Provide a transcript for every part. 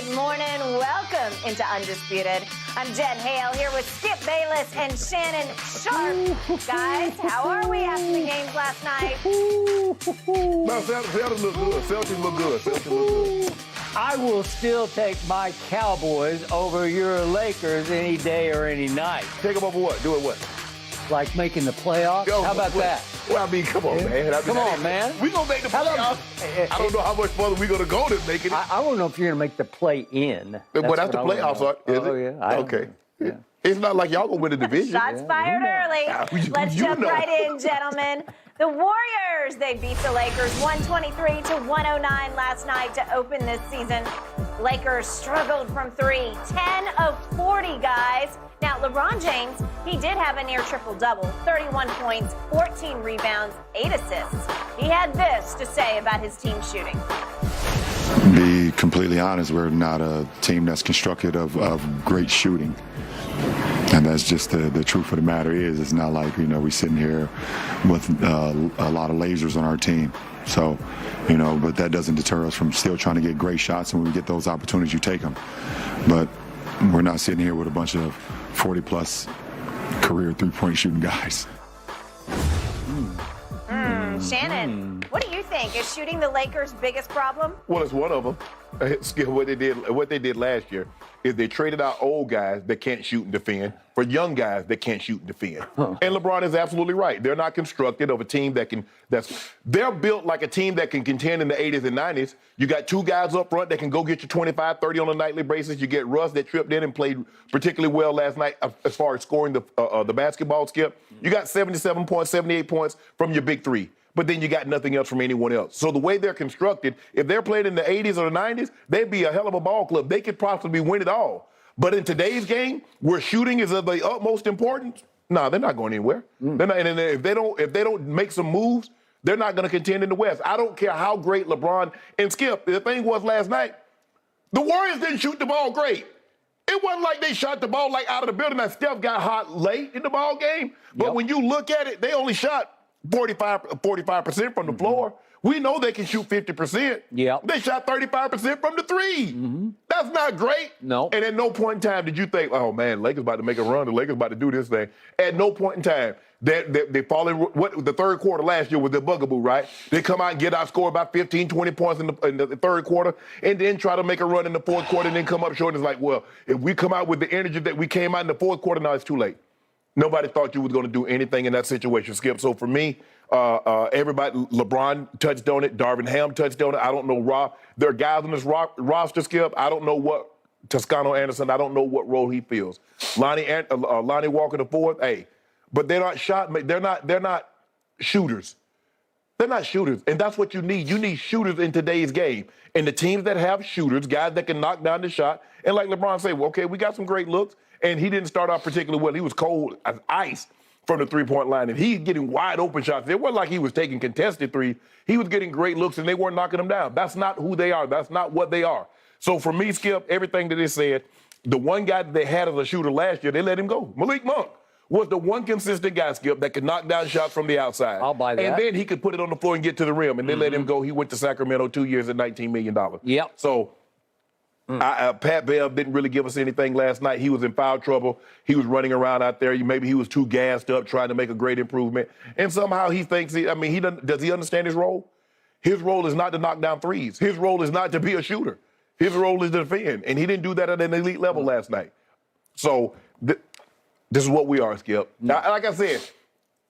Good morning. Welcome into Undisputed. I'm Jen Hale here with Skip Bayless and Shannon Sharp. Guys, how are we after the games last night? No, Celtics look good. Celtics look good. Celtics look good. I will still take my Cowboys over your Lakers any day or any night. Take them over what? Do it what? Like making the playoffs? Yo, how about that? Well, I mean, come on, man. Come on, man. We're going to make the playoffs. I don't know how much further we're going to go to making it. I don't know if you're going to make the play-in. But that's the playoffs, is it? Oh, yeah. Okay. Yeah. It's not like y'all going to win the division. Shots fired early. Let's jump right in, gentlemen. The Warriors, they beat the Lakers 123-109 last night to open this season. Lakers struggled from three, 10 of 40, guys. Now, LeBron James, he did have a near triple-double, 31 points, 14 rebounds, 8 assists. He had this to say about his team shooting. Be completely honest, we're not a team that's constructed of great shooting. And that's just the truth of the matter is, it's not like, we're sitting here with a lot of lasers on our team. So, but that doesn't deter us from still trying to get great shots. And when we get those opportunities, you take them. But we're not sitting here with a bunch of 40-plus career three-point shooting guys. Shannon, what do you think? Is shooting the Lakers' biggest problem? Well, it's one of them. What they did last year is they traded out old guys that can't shoot and defend for young guys that can't shoot and defend. And LeBron is absolutely right. They're not constructed of a team they're built like a team that can contend in the 80s and 90s. You got two guys up front that can go get you 25, 30 on a nightly basis. You get Russ that tripped in and played particularly well last night as far as scoring the basketball, Skip. You got 77 points, 78 points from your big three. But then you got nothing else from anyone else. So the way they're constructed, if they're playing in the 80s or the 90s, they'd be a hell of a ball club. They could possibly win it all. But in today's game, where shooting is of the utmost importance, they're not going anywhere. They're not, and if they don't make some moves, they're not going to contend in the West. I don't care how great LeBron and Skip. The thing was last night, the Warriors didn't shoot the ball great. It wasn't like they shot the ball like out of the building. That Steph got hot late in the ball game. But when you look at it, they only shot 45% from the floor. We know they can shoot 50%. Yeah. They shot 35% from the three. That's not great. No. And at no point in time did you think, oh, man, Lakers about to make a run. The Lakers about to do this thing. At no point in time. They fall in what the third quarter last year was their bugaboo, right? They come out and get outscored by 15, 20 points in the third quarter and then try to make a run in the fourth quarter and then come up short. And it's like, well, if we come out with the energy that we came out in the fourth quarter, now it's too late. Nobody thought you was going to do anything in that situation, Skip. So for me, everybody, LeBron touched on it. Darvin Ham touched on it. I don't know, Rob. There are guys on this roster, Skip. I don't know what Toscano Anderson, I don't know what role he feels. Lonnie Walker the fourth, hey. But they're not they're not shooters. They're not shooters. And that's what you need. You need shooters in today's game. And the teams that have shooters, guys that can knock down the shot, and like LeBron said, well, okay, we got some great looks. And he didn't start off particularly well. He was cold as ice from the three-point line. And he's getting wide open shots. It wasn't like he was taking contested threes. He was getting great looks, and they weren't knocking them down. That's not who they are. That's not what they are. So for me, Skip, everything that they said, the one guy that they had as a shooter last year, they let him go. Malik Monk was the one consistent guy, Skip, that could knock down shots from the outside. I'll buy that. And then he could put it on the floor and get to the rim. And they let him go. He went to Sacramento 2 years at $19 million. Yep. So Pat Bev didn't really give us anything last night. He was in foul trouble. He was running around out there. Maybe he was too gassed up trying to make a great improvement. And somehow he thinks, does he understand his role? His role is not to knock down threes. His role is not to be a shooter. His role is to defend. And he didn't do that at an elite level last night. So this is what we are, Skip. Now, like I said,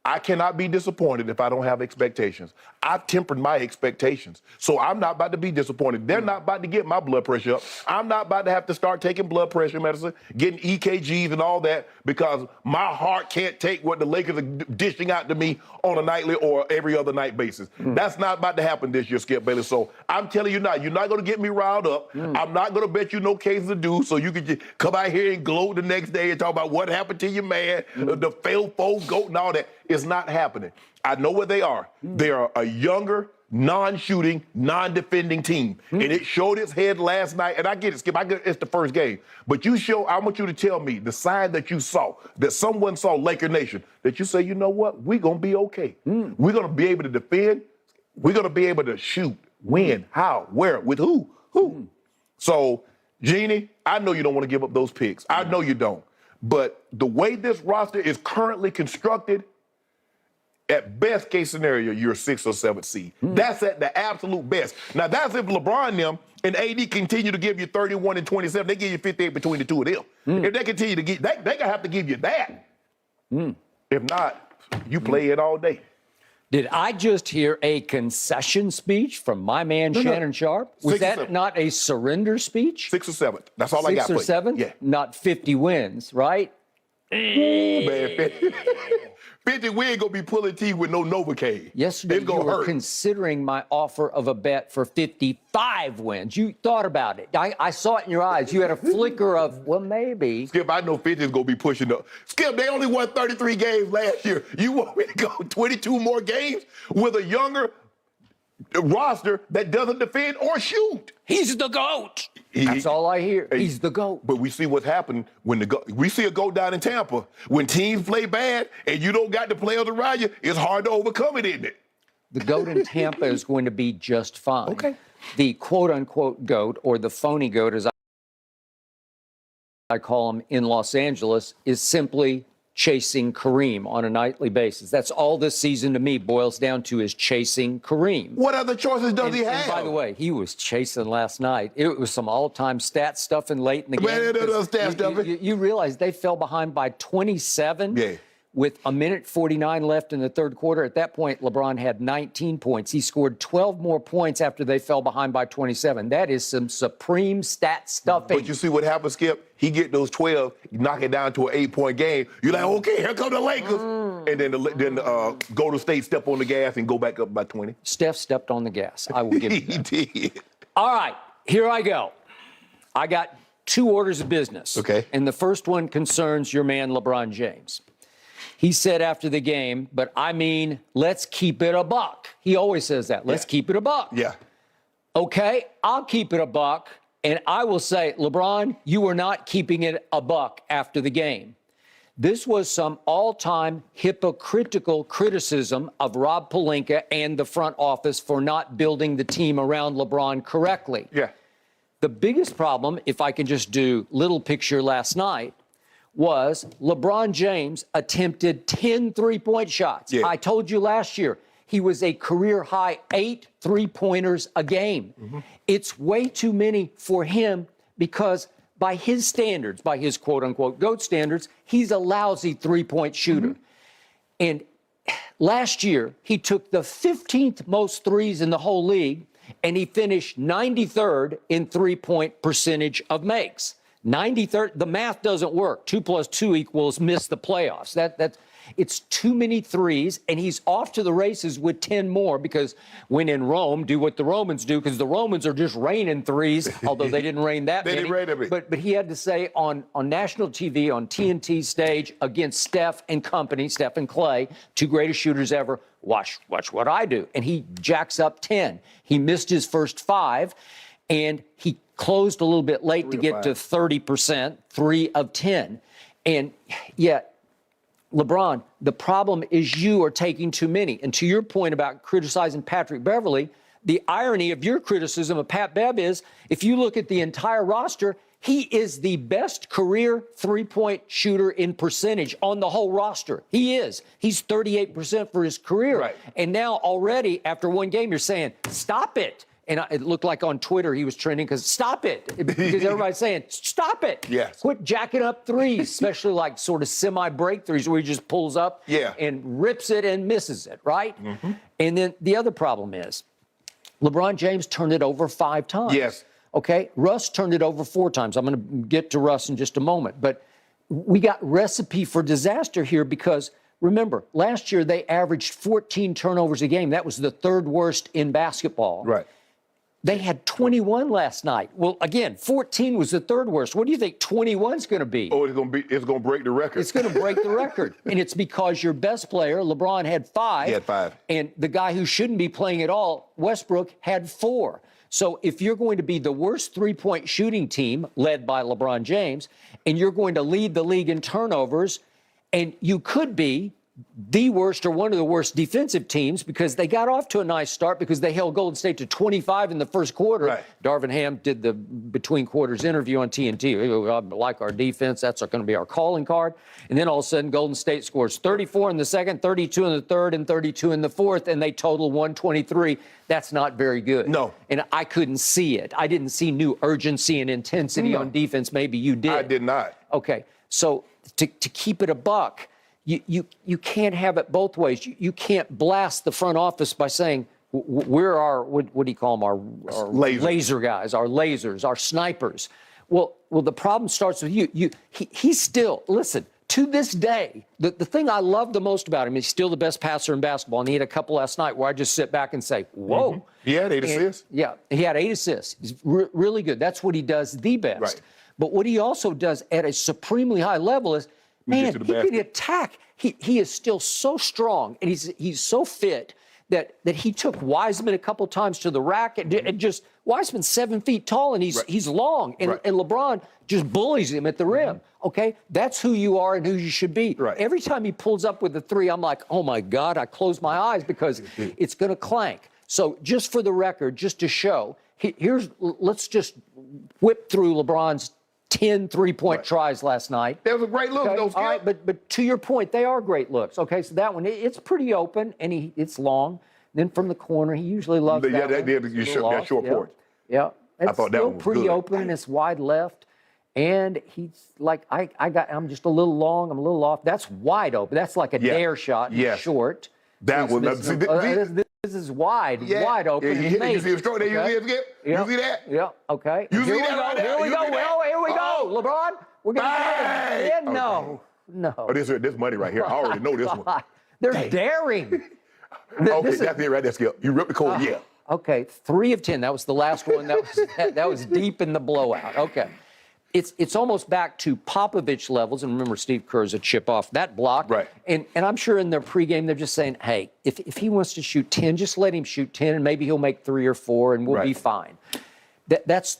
I cannot be disappointed if I don't have expectations. I've tempered my expectations. So I'm not about to be disappointed. They're not about to get my blood pressure up. I'm not about to have to start taking blood pressure medicine, getting EKGs and all that, because my heart can't take what the Lakers are dishing out to me on a nightly or every other night basis. That's not about to happen this year, Skip Bayless. So I'm telling you now, you're not going to get me riled up. I'm not going to bet you no cases of do, so you can just come out here and gloat the next day and talk about what happened to your man, the failed foe goat and all that. It's not happening. I know what they are. They are a younger, non-shooting, non-defending team. And it showed its head last night. And I get it, Skip. I get it's the first game. But I want you to tell me the sign that you saw, that someone saw, Laker Nation, that you say, you know what? We're going to be okay. We're going to be able to defend. We're going to be able to shoot. When? How? Where? With who? So Jeannie, I know you don't want to give up those picks. I know you don't. But the way this roster is currently constructed, at best case scenario, you're a 6th or 7th seed. That's at the absolute best. Now, that's if LeBron and them and AD continue to give you 31 and 27. They give you 58 between the two of them. If they continue to get, they're going to have to give you that. If not, you play it all day. Did I just hear a concession speech from my man Shannon Sharp? Was that not a surrender speech? 6th or 7th. That's all I got for you. 6th or 7th? Yeah. Not 50 wins, right? Ooh, man. 50 wins going to be pulling teeth with no Novocaine. Yesterday, it's gonna you were hurt. considering my offer of a bet for 55 wins. You thought about it. I saw it in your eyes. You had a flicker of, well, maybe. Skip, I know 50 is going to be pushing up. Skip, they only won 33 games last year. You want me to go 22 more games with a younger roster that doesn't defend or shoot? He's the GOAT. That's all I hear. He's the GOAT. But we see what's happened when we see a GOAT down in Tampa. When teams play bad and you don't got the players around you, it's hard to overcome it, isn't it? The GOAT in Tampa is going to be just fine. Okay. The quote-unquote GOAT, or the phony GOAT, as I call him in Los Angeles, is simply chasing Kareem on a nightly basis. That's all this season to me boils down to, is chasing Kareem. What other choices does he have? And by the way, he was chasing last night. It was some all-time stat stuffing late in the Man, game. stat stuffing. You realize they fell behind by 27 with 1:49 left in the third quarter. At that point, LeBron had 19 points. He scored 12 more points after they fell behind by 27. That is some supreme stat stuffing. But you see what happens, Skip? He get those 12, knock it down to an 8-point game. You're like, okay, here come the Lakers. And then Golden State step on the gas and go back up by 20. Steph stepped on the gas. I will give you that. He did. All right, here I go. I got 2 orders of business. Okay. And the first one concerns your man, LeBron James. He said after the game, but I mean, let's keep it a buck. He always says that. Let's keep it a buck. Yeah. Okay, I'll keep it a buck. And I will say, LeBron, you were not keeping it a buck after the game. This was some all-time hypocritical criticism of Rob Pelinka and the front office for not building the team around LeBron correctly. Yeah. The biggest problem, if I can just do little picture last night, was LeBron James attempted 10 three-point shots. Yeah. I told you last year, he was a career-high 8 three-pointers a game. It's way too many for him because by his standards, by his quote-unquote GOAT standards, he's a lousy three-point shooter. And last year, he took the 15th most threes in the whole league, and he finished 93rd in three-point percentage of makes. 93rd, the math doesn't work. 2 + 2 = miss the playoffs. It's too many threes, and he's off to the races with 10 more because when in Rome, do what the Romans do, because the Romans are just raining threes, although they didn't rain that many. They didn't rain every. But he had to say on national TV, on TNT stage, against Steph and company, Steph and Clay, 2 greatest shooters ever, watch what I do. And he jacks up 10. He missed his first 5, and he closed a little bit late to get to 30%, 3 of 10. And yet, LeBron, the problem is you are taking too many. And to your point about criticizing Patrick Beverley, the irony of your criticism of Pat Bev is, if you look at the entire roster, he is the best career three-point shooter in percentage on the whole roster. He is. He's 38% for his career. Right. And now already, after one game, you're saying, stop it. And it looked like on Twitter he was trending because stop it. Because everybody's saying, stop it. Yes. Quit jacking up threes, especially like sort of semi-break threes where he just pulls up and rips it and misses it, right? And then the other problem is LeBron James turned it over 5 times. Yes. Okay? Russ turned it over 4 times. I'm going to get to Russ in just a moment. But we got recipe for disaster here because remember, last year they averaged 14 turnovers a game. That was the 3rd worst in basketball. Right. They had 21 last night. Well, again, 14 was the 3rd worst. What do you think 21's going to be? Oh, it's going to break the record. It's going to break the record. And it's because your best player, LeBron, had 5. He had 5. And the guy who shouldn't be playing at all, Westbrook, had 4. So if you're going to be the worst three-point shooting team led by LeBron James, and you're going to lead the league in turnovers, and you could be the worst or one of the worst defensive teams because they got off to a nice start because they held Golden State to 25 in the first quarter. Right. Darvin Ham did the between quarters interview on TNT. I like our defense. That's going to be our calling card. And then all of a sudden, Golden State scores 34 in the second, 32 in the third, and 32 in the fourth, and they total 123. That's not very good. No. And I couldn't see it. I didn't see new urgency and intensity on defense. Maybe you did. I did not. Okay. So to keep it a buck, you can't have it both ways. You can't blast the front office by saying, we're our, what do you call them, our laser guys, our lasers, our snipers. Well, the problem starts with you. He's still, listen, to this day, the thing I love the most about him, he's still the best passer in basketball, and he had a couple last night where I just sit back and say, whoa. Mm-hmm. He had 8 assists. Yeah, he had 8 assists. He's really good. That's what he does the best. Right. But what he also does at a supremely high level is, man, he can attack. He is still so strong, and he's so fit that he took Wiseman a couple times to the rack, and just Wiseman's 7 feet tall, and he's long, and LeBron just bullies him at the rim. Okay, that's who you are and who you should be. Right. Every time he pulls up with a three, I'm like, oh my God, I close my eyes because it's going to clank. So just for the record, just to show, let's just whip through LeBron's 10 three-point tries last night. That was a great look. Okay? All right, but to your point, they are great looks. Okay, so that one, it's pretty open, and it's long. Then from the corner, he usually loves that one. That short porch. Yeah, it's I thought that still one was pretty good. open, and it's wide left. And he's like, I'm just a little long, I'm a little off. That's wide open. That's like a dare shot, short. That was this is wide open. You see him stroke there? You see him, Skip? You see that? Yeah, okay. You see that right there? Here we go. Here we go. LeBron, we're going to get it. No. Oh, this money right here. I already know this one. They're daring. Okay, that's it right there, Skip. You ripped the cord, yeah. Okay, 3 of 10. That was the last one. That was deep in the blowout. Okay. It's almost back to Popovich levels, and remember Steve Kerr's a chip off that block. Right. And I'm sure in their pregame they're just saying, hey, if he wants to shoot 10, just let him shoot 10, and maybe he'll make 3 or 4, and we'll be fine. That's